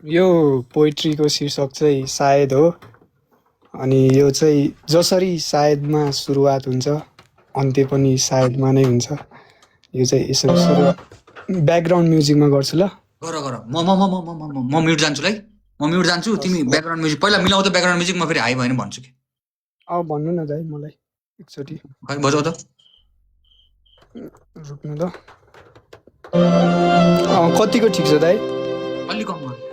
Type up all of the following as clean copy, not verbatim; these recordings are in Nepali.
यो पोइट्रीको शीर्षक चाहिँ सायद हो। अनि यो चाहिँ जसरी सायदमा सुरुवात हुन्छ अन्त्य पनि सायदमा नै हुन्छ। यो चाहिँ यसरी सुरु ब्याकग्राउन्ड म्युजिकमा गर्छु ल। गर गर म म म म म म म म्युट जान्छु ल म म्युट जान्छु तिमी ब्याकग्राउन्ड म्युजिक पहिला मिलाउ त ब्याकग्राउन्ड म्युजिक म फेरि हाई भएन भन्छु कि अब भन्नु न दाइ मलाई एकचोटि खै बजाउ त रुक्नु त। कतिको ठिक छ दाइ? अलि कम गर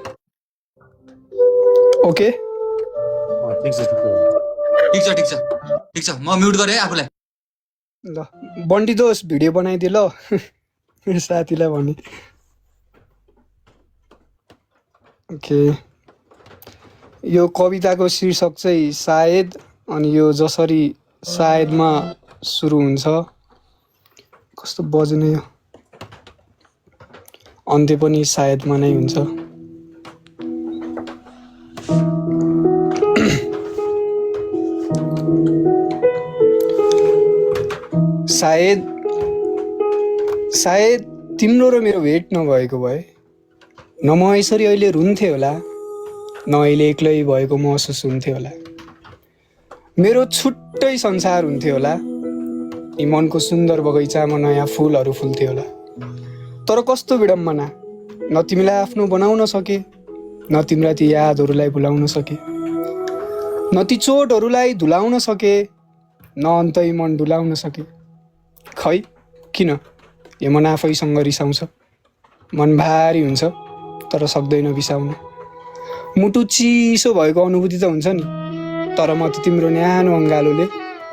ओके ठिक छ ठिक छ ठिक छ ठिक छ ठिक छ म म्युट गरेँ है आफूलाई ल बन्टी दोस् भिडियो बनाइदिए ल मेरो साथीलाई भने। ओके यो कविताको शीर्षक चाहिँ सायद अनि यो जसरी सायदमा सुरु हुन्छ कस्तो बज्ने यो अन्त्य पनि सायदमा नै हुन्छ। सायद सायद तिम्रो र मेरो भेट नभएको भए न म यसरी अहिले रुन्थेँ होला न अहिले एक्लै भएको महसुस हुन्थ्यो होला। मेरो छुट्टै संसार हुन्थ्यो होला। यी मनको सुन्दर बगैँचामा नयाँ फुलहरू फुल्थ्यो होला। तर कस्तो विडम्बना, न तिमीलाई आफ्नो बनाउन सके न तिम्रा ती यादहरूलाई भुलाउन सके न ती चोटहरूलाई धुलाउन सके न अन्तै मन डुलाउन सके। खै किन यो मन आफैसँग रिसाउँछ। मन भारी हुन्छ तर सक्दैन बिसाउन। मुटु चिसो भएको अनुभूति त हुन्छ नि, तर म त तिम्रो न्यानो अङ्गालोले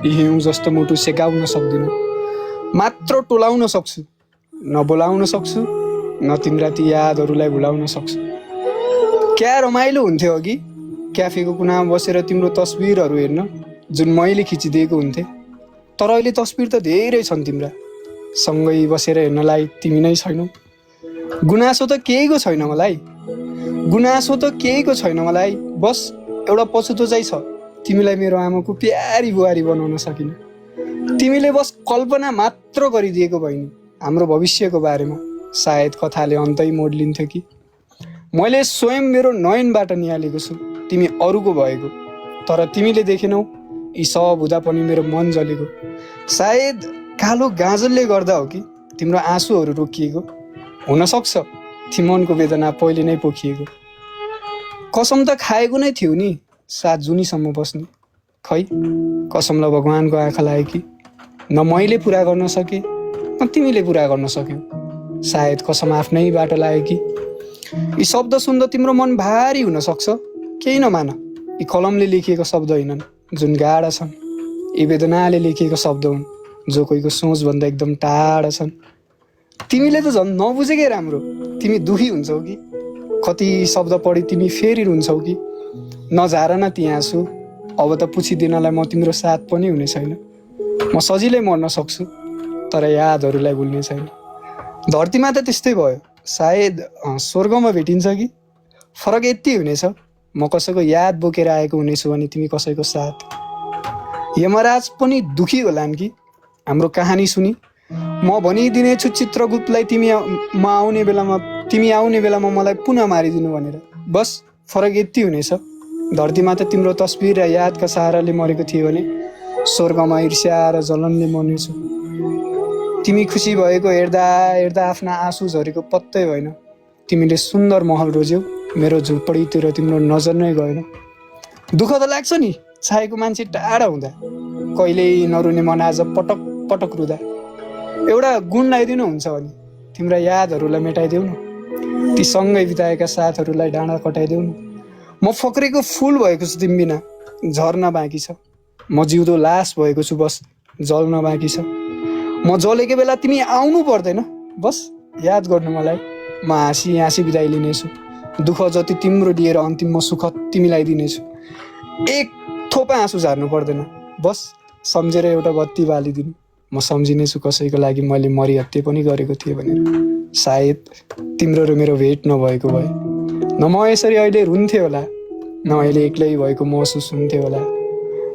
हिउँ जस्तो मुटु सेकाउन सक्दिनँ। मात्र टोलाउन सक्छु, न बोलाउन सक्छु न तिम्रा ती यादहरूलाई भुलाउन सक्छु। क्या रमाइलो हुन्थ्यो अघि क्याफेको कुनामा बसेर तिम्रो तस्बिरहरू हेर्न जुन मैले खिचिदिएको हुन्थे। तर अहिले तस्बिर त धेरै छन् तिम्रा, सँगै बसेर हेर्नलाई तिमी नै छैनौ। गुनासो त केहीको छैन मलाई, गुनासो त केहीको छैन मलाई, बस एउटा पछुतो चाहिँ छ तिमीलाई मेरो आमाको प्यारी बुहारी बनाउन सकिनँ। तिमीले बस कल्पना मात्र गरिदिएको बहिनी हाम्रो भविष्यको बारेमा। सायद कथाले अन्तै मोड लिन्थ्यो कि मैले स्वयं मेरो नयनबाट निहालेको छु तिमी अरूको भएको, तर तिमीले देखेनौ यी सब हुँदा पनि मेरो मन जलेको। सायद कालो गाजलले गर्दा हो कि तिम्रो आँसुहरू रोकिएको। हुनसक्छ ती मनको वेदना पहिले नै पोखिएको। कसम त खाएको नै थियो नि सात जुनीसम्म बस्ने। खै कसम ल भगवानको आँखा लाग्यो कि न मैले पुरा गर्न सकेँ न तिमीले पुरा गर्न सक्यौ। सायद कसम आफ्नै बाटो लाग्यो कि यी शब्द सुन्दा तिम्रो मन भारी हुनसक्छ। केही नमान, यी कलमले लेखिएको शब्द होइनन् जुन गाढा छन्। यी वेदनाले लेखिएको शब्द हुन् जो कोहीको सोचभन्दा एकदम टाढा छन्। तिमीले त झन् नबुझेकै राम्रो, तिमी दुखी हुन्छौ कि कति शब्द पढी तिमी फेरि रुन्छौ कि नझार न ती आँसु। अब त पुछिदिनलाई म तिम्रो साथ पनि हुने छैन। म सजिलै मर्न सक्छु तर यादहरूलाई भुल्ने छैन। धरतीमा त त्यस्तै भयो, सायद स्वर्गमा भेटिन्छ कि फरक यति हुनेछ म कसैको याद बोकेर आएको हुनेछु भने तिमी कसैको साथ। यमराज पनि दुखी होलान् कि हाम्रो कहानी सुनि। म भनिदिनेछु चित्रगुप्तलाई तिमी आउने बेलामा मलाई पुनः मारिदिनु भनेर। बस फरक यति हुनेछ, धरतीमा त तिम्रो तस्बिर र यादका सहाराले मरेको थियो भने स्वर्गमा ईर्ष्या र जलनले मर्नेछु। तिमी खुसी भएको हेर्दा हेर्दा आफ्ना आँसु झरेको पत्तै भएन। तिमीले सुन्दर महल रोज्यौ, मेरो झुपडीतिर तिम्रो नजर नै गएन। दुःख त लाग्छ नि चाहेको मान्छे टाढा हुँदा, कहिल्यै नरुने मन आज पटक पटक रुँदा। एउटा गुण लगाइदिनु हुन्छ भने तिम्रा यादहरूलाई मेटाइदेऊ न, ती सँगै बिताएका साथहरूलाई डाँडा कटाइदेऊ न। म फक्रेको फुल भएको छु तिमी बिना, झर्न बाँकी छ। म जिउँदो लास भएको छु, बस जल्न बाँकी छ। म जलेको बेला तिमी आउनु पर्दैन, बस याद गर्नु मलाई। म हाँसी हाँसी बिदाइ लिनेछु, दुःख जति तिम्रो दिएर अन्तिममा सुख तिमीलाई दिनेछु। एक थोपा आँसु झार्नु पर्दैन, बस सम्झेर एउटा बत्ती बालिदिनु। म सम्झिनेछु कसैको लागि मैले मरिहत्ते पनि गरेको थिएँ भनेर। सायद तिम्रो र मेरो भेट नभएको भए न म यसरी अहिले रुन्थेँ होला न अहिले एक्लै भएको महसुस हुन्थ्यो होला।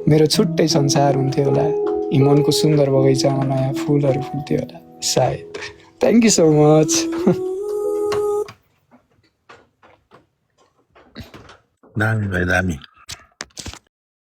मेरो छुट्टै संसार हुन्थ्यो होला। यी मनको सुन्दर बगैँचामा नयाँ फुलहरू फुल्थ्यो होला सायद। Thank you so much. दामी भाइ दामी